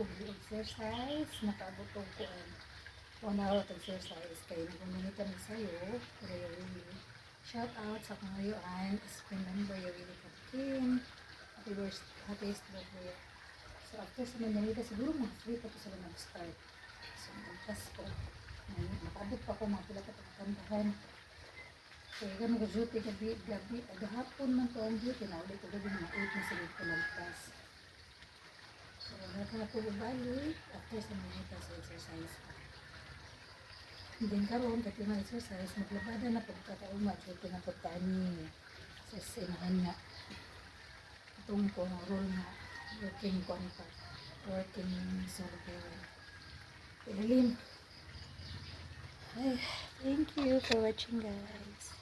ko exercise, nakaabot ko 1 hour of exercise. Kaya nagmamanitan na sa'yo, really. Shout out sa kung ngayon, spin number, really Kim. Happiest birthday. So after sa mananita, siguro mga 3 pa ito sila nag-start. So nag-pass ko. Nakaabot pa ako mga pila ka pagkantahan. Kaya ka mag-duty gabi, agahapon man to ang duty na ulit ko gabi mga 8 na sila ko nag-pass. So naka ko balik after sa mananita sa exercise pa. Then karon kasi mga exercise, maglabada na pagkakauma, so pinapagkani sa sinahan nga. Itong kong role nga, working contract, working survey. Ilalim. Ay, thank you for watching guys.